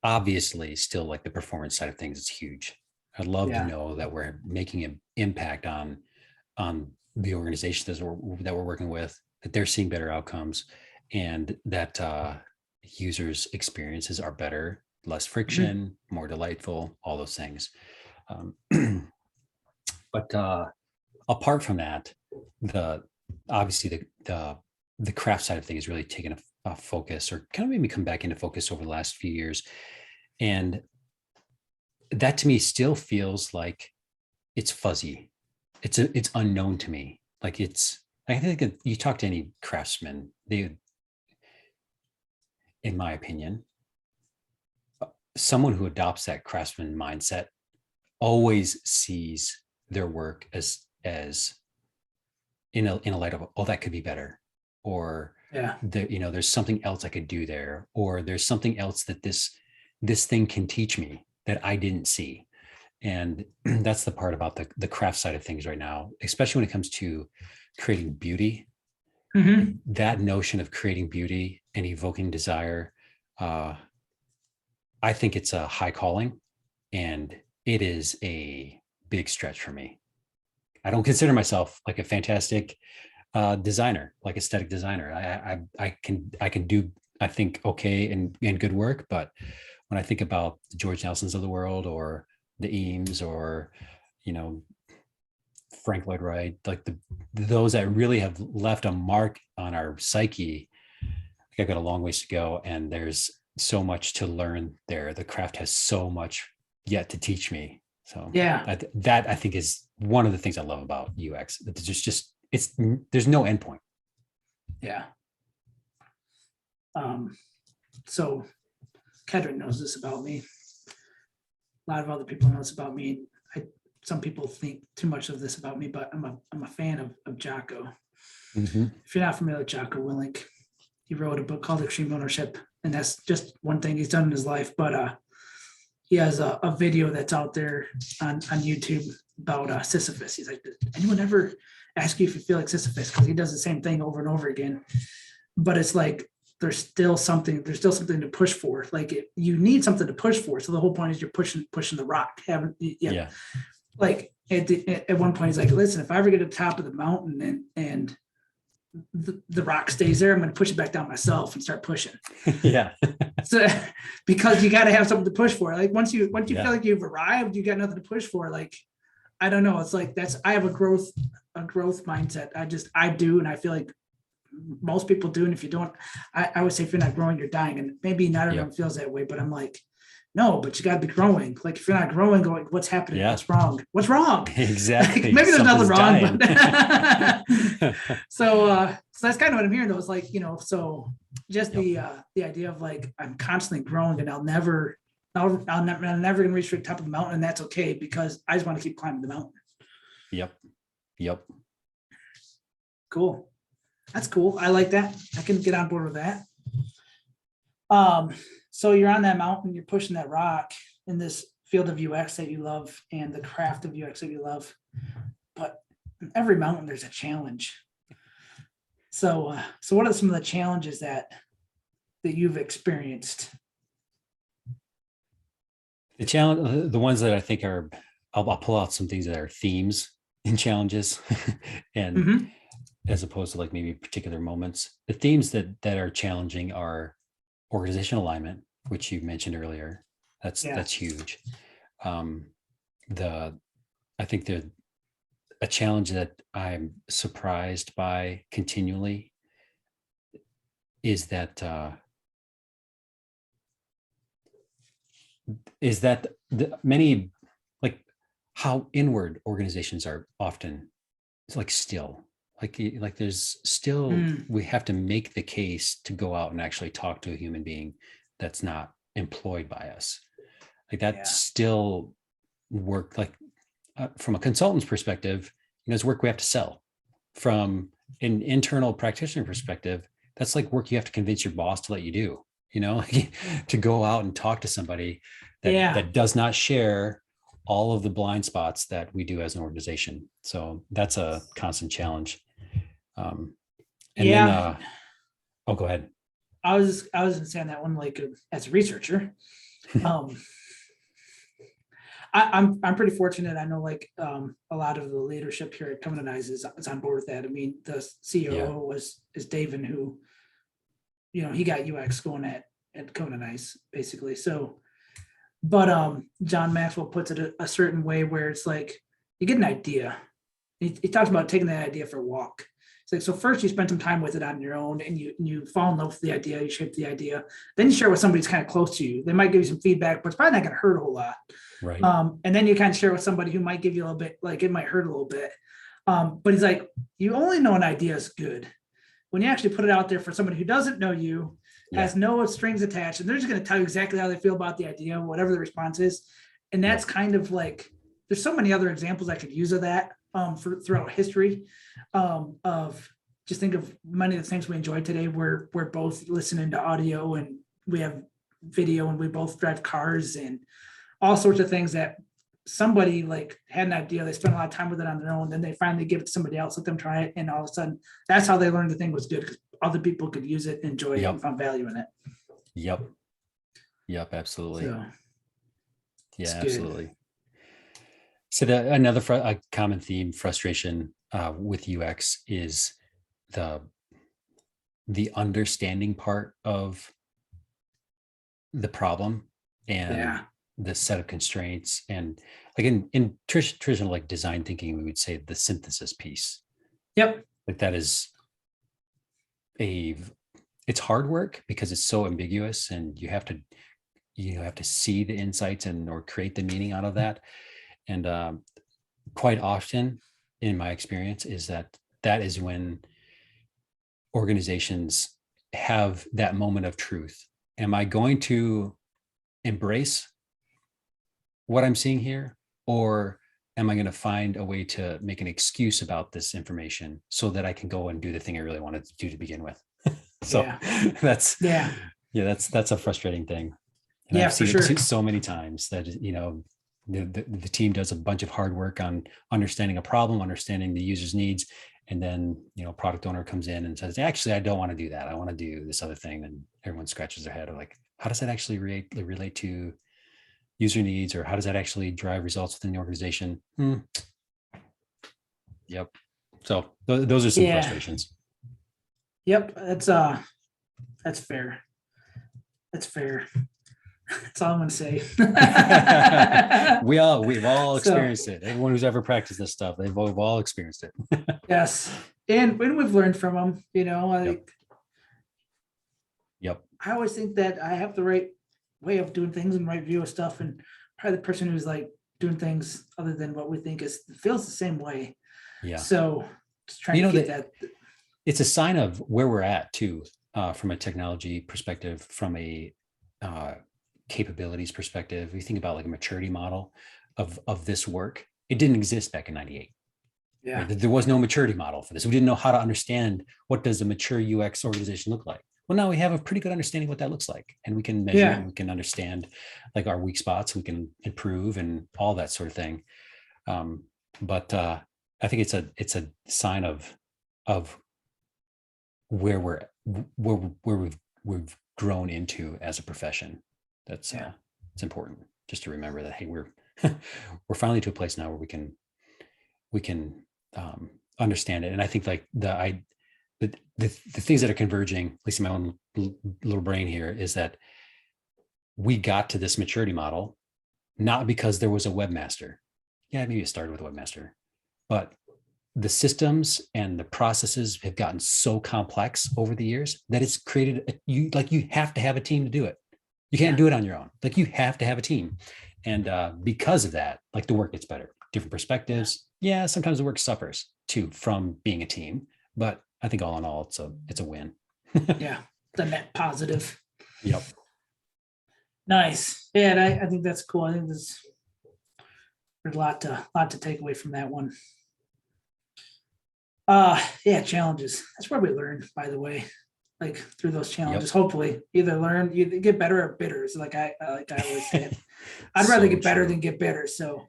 Obviously, still, like, the performance side of things is huge. I'd love to know that we're making an impact on the organizations that we're working with, that they're seeing better outcomes, and that users' experiences are better, less friction, more delightful, all those things. But apart from that, obviously the craft side of things has really taken a focus, or kind of made me come back into focus over the last few years. And that to me still feels like it's fuzzy. It's unknown to me. Like, I think that you talk to any craftsman, in my opinion, someone who adopts that craftsman mindset always sees their work as in a light of, oh, that could be better, or Yeah. There's something else I could do there, or there's something else that this thing can teach me that I didn't see. And that's the part about the craft side of things right now, especially when it comes to creating beauty. Mhm. That notion of creating beauty and evoking desire, I think it's a high calling, and it is a big stretch for me. I don't consider myself like a fantastic designer, like aesthetic designer. I can do, I think, okay and good work, but when I think about the George Nelsons of the world, or the Eames, or you know Frank Lloyd Wright, like those that really have left a mark on our psyche, I've got a long ways to go, and there's so much to learn there. The craft has so much yet to teach me. So Yeah. that I think is one of the things I love about UX. There's no endpoint. Yeah. So Kedron knows this about me. A lot of other people know this about me. Some people think too much of this about me, but I'm a fan of Jocko. Mm-hmm. If you're not familiar with Jocko Willink, he wrote a book called Extreme Ownership, and that's just one thing he's done in his life. But he has a video that's out there on YouTube about Sisyphus. He's like, did anyone ever ask you if you feel like Sisyphus? Because he does the same thing over and over again. But it's like there's still something to push for. Like you need something to push for. So the whole point is you're pushing the rock. Yeah. Like at one point he's like, listen, if I ever get to the top of the mountain and the rock stays there, I'm going to push it back down myself and start pushing. Yeah. So because you got to have something to push for. Like once you Yeah. feel like you've arrived, you got nothing to push for. Like, I don't know. It's like I have a growth mindset. I do. And I feel like most people do. And if you don't, I would say if you're not growing, you're dying. And maybe not everyone feels that way, but I'm like, no, but you got to be growing. Like if you're not growing, going, what's happening? Yeah. What's wrong? What's wrong? Exactly. Like, maybe there's nothing wrong. But so that's kind of what I'm hearing though. Is like, so just the idea of like, I'm constantly growing and I'm never going to reach the top of the mountain. And that's okay because I just want to keep climbing the mountain. Yep. Cool. That's cool. I like that. I can get on board with that. So you're on that mountain, you're pushing that rock in this field of UX that you love and the craft of UX that you love. But in every mountain, there's a challenge. So what are some of the challenges that you've experienced? The challenge, the ones that I think are, I'll pull out some things that are themes and challenges, and as opposed to like maybe particular moments. The themes that are challenging are organizational alignment, which you mentioned earlier. That's huge. I think a challenge that I'm surprised by continually is that many, like how inward organizations are often like still like there's still we have to make the case to go out and actually talk to a human being that's not employed by us. Like that still work, like from a consultant's perspective, it's work we have to sell. From an internal practitioner perspective, that's like work you have to convince your boss to let you do, to go out and talk to somebody that does not share all of the blind spots that we do as an organization. So that's a constant challenge. Then, go ahead. I was gonna say on that one, like as a researcher, I'm pretty fortunate. I know like a lot of the leadership here at Covenant is on board with that. I mean, the CEO is David, who, he got UX going at Covenant basically. So, but John Maxwell puts it a certain way where it's like you get an idea. He talks about taking that idea for a walk. It's like, so first you spend some time with it on your own and you fall in love with the idea, you shape the idea, then you share with somebody who's kind of close to you. They might give you some feedback, but it's probably not going to hurt a whole lot. Right. And then you kind of share with somebody who might give you a little bit, like it might hurt a little bit. But he's like, you only know an idea is good when you actually put it out there for somebody who doesn't know you, has no strings attached, and they're just going to tell you exactly how they feel about the idea, whatever the response is. And that's kind of like, there's so many other examples I could use of that throughout history of just think of many of the things we enjoy today. We're both listening to audio, and we have video, and we both drive cars and all sorts of things that somebody like had an idea. They spent a lot of time with it on their own. Then they finally give it to somebody else, let them try it. And all of a sudden that's how they learned the thing was good, because other people could use it, enjoy it, and found value in it. Yep. Absolutely. So, yeah, good. absolutely. So another a common theme, frustration with UX is the understanding part of the problem and the set of constraints. And like in traditional like design thinking, we would say the synthesis piece. Yep. Like that is it's hard work because it's so ambiguous, and you have to see the insights or create the meaning out of that. And quite often in my experience is that is when organizations have that moment of truth. Am I going to embrace what I'm seeing here, or am I going to find a way to make an excuse about this information so that I can go and do the thing I really wanted to do to begin with? So that's a frustrating thing. And I've seen it so many times that, the team does a bunch of hard work on understanding a problem, understanding the user's needs. And then, product owner comes in and says, actually, I don't want to do that. I want to do this other thing. And everyone scratches their head of like, how does that actually relate to user needs, or how does that actually drive results within the organization? Yep. So those are some frustrations. Yep. That's fair. That's fair. That's all I'm going to say. We've all experienced it. Everyone who's ever practiced this stuff, we've all experienced it. Yes. And when we've learned from them, Yep. I always think that I have the right way of doing things and right view of stuff. And probably the person who's like doing things other than what we think feels the same way. Yeah. So just trying to get that. It's a sign of where we're at too, from a technology perspective, from a capabilities perspective. We think about like a maturity model of this work. It didn't exist back in 98. Yeah. Right? There was no maturity model for this. We didn't know how to understand what does a mature UX organization look like. Well, now we have a pretty good understanding what that looks like, and we can measure it, and we can understand like our weak spots, we can improve and all that sort of thing. But I think it's a sign of where we've grown into as a profession. That's it's important just to remember that, hey, we're finally to a place now where we can understand it. And I think like the things that are converging, at least in my own little brain here, is that we got to this maturity model not because there was a webmaster. Yeah, maybe it started with a webmaster, but the systems and the processes have gotten so complex over the years that it's created you have to have a team to do it. You can't do it on your own. Like you have to have a team. And because of that, like the work gets better, different perspectives. Yeah, sometimes the work suffers too from being a team, but I think all in all, it's a win. Yeah, the net positive. Yep. Nice. Yeah, and I think that's cool. I think there's a lot to take away from that one. Challenges. That's where we learn, by the way. Like through those challenges, hopefully either you get better or bitter. It's like I always say. I'd rather get better than get bitter. So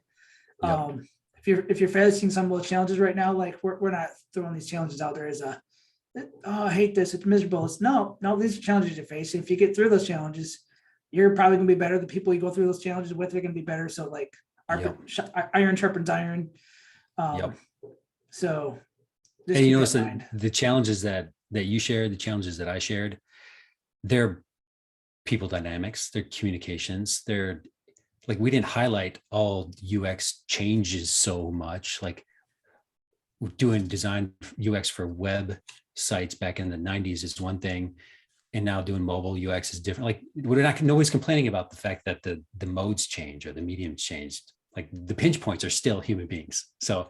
if you're facing some of those challenges right now, like we're not throwing these challenges out there as I hate this, it's miserable. It's no, these are challenges you're facing. If you get through those challenges, you're probably gonna be better. The people you go through those challenges with are gonna be better. So like iron sharpens iron. So and you notice the challenges that you shared, the challenges that I shared, they're people dynamics, they're communications, they're like, we didn't highlight all UX changes so much. Like doing design UX for web sites back in the 90s is one thing, and now doing mobile UX is different. Like nobody's complaining about the fact that the modes change or the mediums changed. Like the pinch points are still human beings. So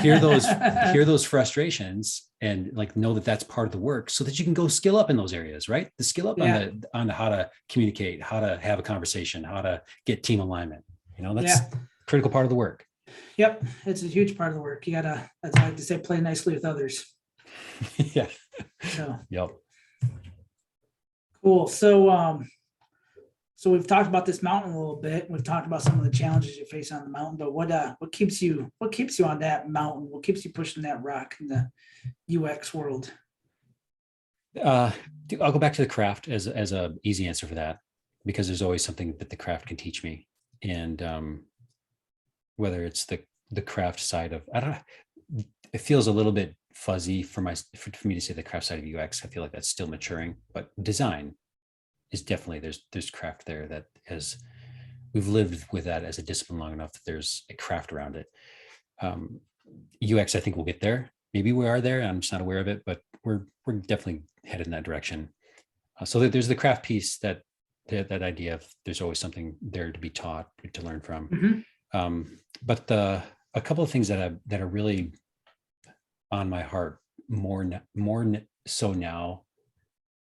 hear those frustrations and like know that that's part of the work, so that you can go skill up in those areas, right? The skill up on how to communicate, how to have a conversation, how to get team alignment. That's a critical part of the work. Yep, it's a huge part of the work. You gotta, as I like to say, play nicely with others. Yeah. So Yep. cool. So we've talked about this mountain a little bit. We've talked about some of the challenges you face on the mountain, but what keeps you on that mountain? What keeps you pushing that rock in the UX world? I'll go back to the craft as a easy answer for that, because there's always something that the craft can teach me. And whether it's the craft side of, I don't know, it feels a little bit fuzzy for me to say the craft side of UX. I feel like that's still maturing, but design is definitely, there's craft there that has, we've lived with that as a discipline long enough that there's a craft around it. UX, I think we'll get there. Maybe we are there. I'm just not aware of it, but we're definitely headed in that direction. So there's the craft piece, that idea of there's always something there to be taught, to learn from. Mm-hmm. But a couple of things that are really on my heart more so now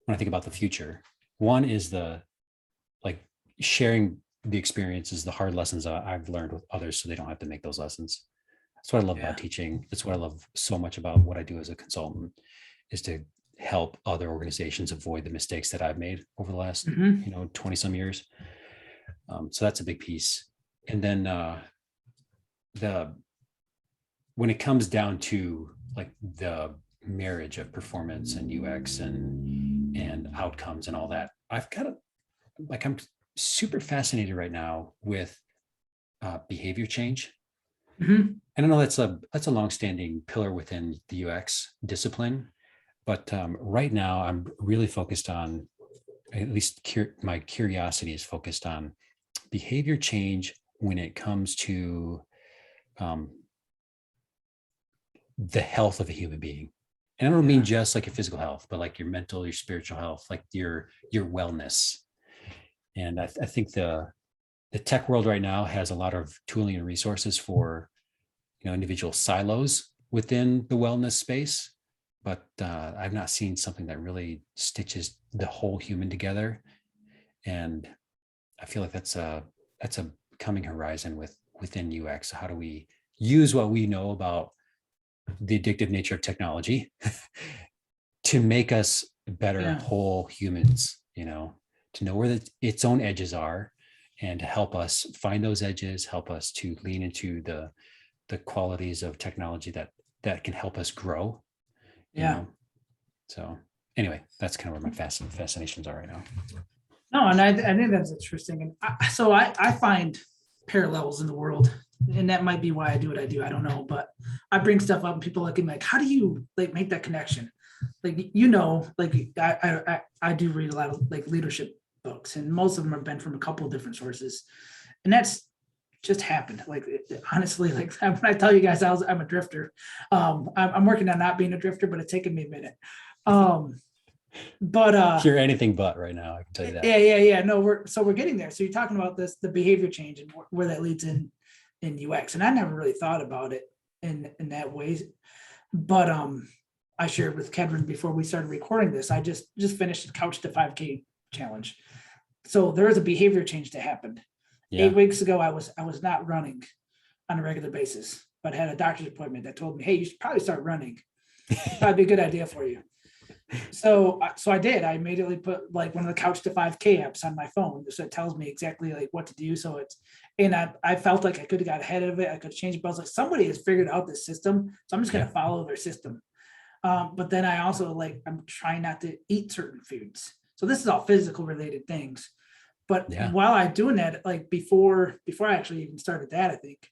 when I think about the future. One is sharing the experiences, the hard lessons I've learned with others, so they don't have to make those lessons. That's what I love about teaching. That's what I love so much about what I do as a consultant, is to help other organizations avoid the mistakes that I've made over the last 20 some years. So that's a big piece. And then when it comes down to like the marriage of performance and UX and outcomes and all that, I've got I'm super fascinated right now with behavior change. Mm-hmm. And I know that's a longstanding pillar within the UX discipline, but right now I'm really focused on, at least my curiosity is focused on behavior change when it comes to the health of a human being. And I don't mean just like your physical health, but like your mental, your spiritual health, like your wellness. And I think the tech world right now has a lot of tooling and resources for individual silos within the wellness space, but I've not seen something that really stitches the whole human together. And I feel like that's a coming horizon within UX. How do we use what we know about the addictive nature of technology to make us better whole humans, to know where its own edges are, and to help us find those edges, help us to lean into the qualities of technology that can help us grow. So anyway, that's kind of where my fascinations are right now. No, and I think that's interesting. And I find parallels in the world, and that might be why I do what I do. I don't know, but I bring stuff up and people look at me like, how do you make that connection? I do read a lot of leadership books, and most of them have been from a couple of different sources, and that's just happened. Honestly, when I tell you guys I'm a drifter, I'm working on not being a drifter, but it's taken me a minute. But you're anything but right now, I can tell you that. Yeah. No, we're getting there. So you're talking about the behavior change and where that leads in UX, and I never really thought about it in that way. But I shared with Kedron before we started recording this. I just finished the Couch to 5K challenge. So there was a behavior change that happened. 8 weeks ago, I was not running on a regular basis, but had a doctor's appointment that told me, hey, you should probably start running. It'd probably be a good idea for you. So I did. I immediately put one of the Couch to 5K apps on my phone, so it tells me exactly what to do. So I felt like I could have got ahead of it. I could change it, but I was like, somebody has figured out this system, so I'm just going to follow their system. But then I also I'm trying not to eat certain foods. So this is all physical related things. But while I'm doing that, before I actually even started that, I think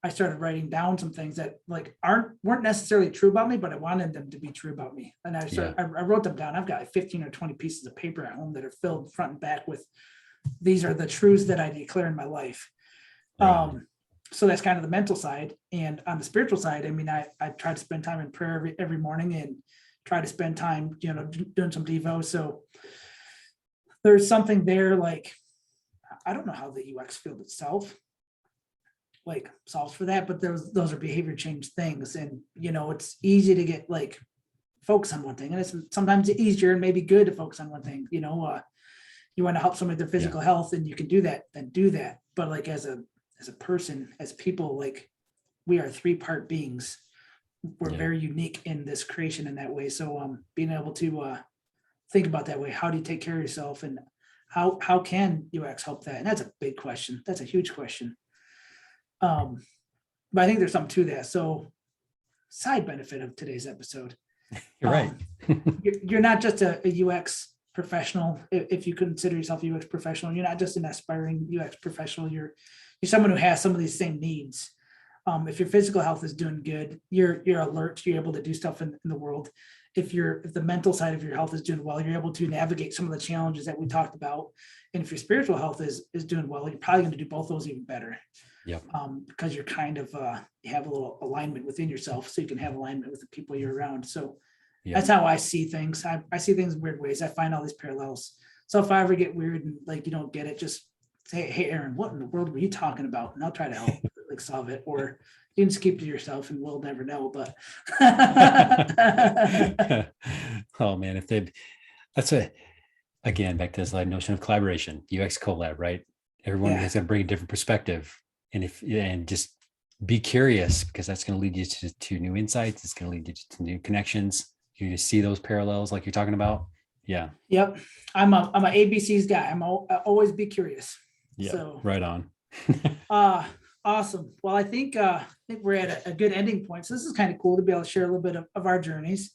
I started writing down some things that weren't necessarily true about me, but I wanted them to be true about me. And I wrote them down. I've got 15 or 20 pieces of paper at home that are filled front and back with, these are the truths that I declare in my life. Right. So that's kind of the mental side. And on the spiritual side, I try to spend time in prayer every morning and try to spend time, doing some Devo. So there's something there, I don't know how the UX field itself solves for that, but those are behavior change things. And, it's easy to get focus on one thing. And it's sometimes easier and maybe good to focus on one thing. You want to help somebody with their physical health, and you can do that, then do that. But as a person, as people, we are 3-part beings. we're Yeah. very unique in this creation in that way. So being able to think about that way, how do you take care of yourself, and how can UX help that? And that's a big question. That's a huge question. But I think there's something to that. So side benefit of today's episode. You're right. You're not just a UX professional. If you consider yourself a UX professional, you're not just an aspiring UX professional. You're someone who has some of these same needs. If your physical health is doing good, you're alert, you're able to do stuff in the world. If the mental side of your health is doing well, you're able to navigate some of the challenges that we talked about. And if your spiritual health is doing well, you're probably going to do both those even better. Yep. Because you're kind of you have a little alignment within yourself, so you can have alignment with the people you're around. So Yep. that's how I see things. I see things in weird ways. I find all these parallels. So if I ever get weird and like you don't get it, just say, "Hey, Aaron, what in the world were you talking about?" And I'll try to help like solve it. Or you can just keep it to yourself, and we'll never know. But Oh man, again, back to this like notion of collaboration, UX collab, right? Everyone Yeah. has to bring a different perspective, and just be curious, because that's going to lead you to new insights. It's going to lead you to new connections. You just see those parallels like you're talking about. Yeah. Yep. I'm a ABCs guy. I always be curious. Yeah. So Right on. awesome. Well, I think we're at a good ending point. So this is kind of cool to be able to share a little bit of our journeys.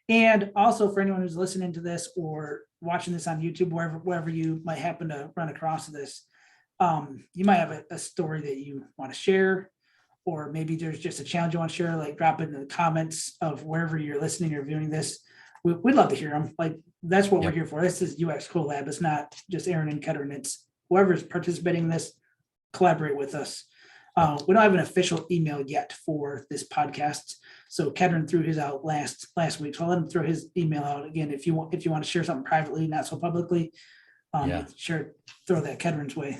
And also for anyone who's listening to this or watching this on YouTube, wherever you might happen to run across this, you might have a story that you want to share, or maybe there's just a challenge you want to share, like drop it in the comments of wherever you're listening or viewing this. We'd love to hear them. Like that's what Yep. we're here for. This is UX Collab. It's not just Aaron and Kedron. It's whoever's participating in this, collaborate with us. We don't have an official email yet for this podcast. So Kedron threw his out last week. So I'll let him throw his email out again. If you want to share something privately, not so publicly, sure, throw that Kedron's way.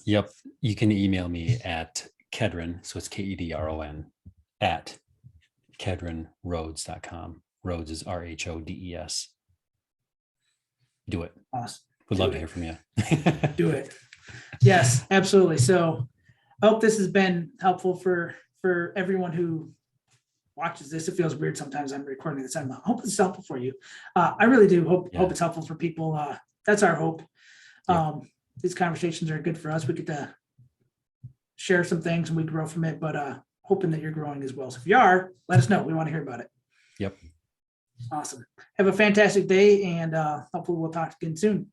Yep. You can email me at Kedron. So it's Kedron at kedronroads.com. Roads is RHODES. Do it. Awesome. Would Do love it. to hear from you. Do it. Yes, absolutely. So I hope this has been helpful for everyone who watches this. It feels weird sometimes I'm recording this. I hope it's helpful for you. I really do hope it's helpful for people. That's our hope. Yeah. These conversations are good for us. We get to share some things and we grow from it, but hoping that you're growing as well. So if you are, let us know. We want to hear about it. Yep. Awesome. Have a fantastic day, and hopefully we'll talk again soon.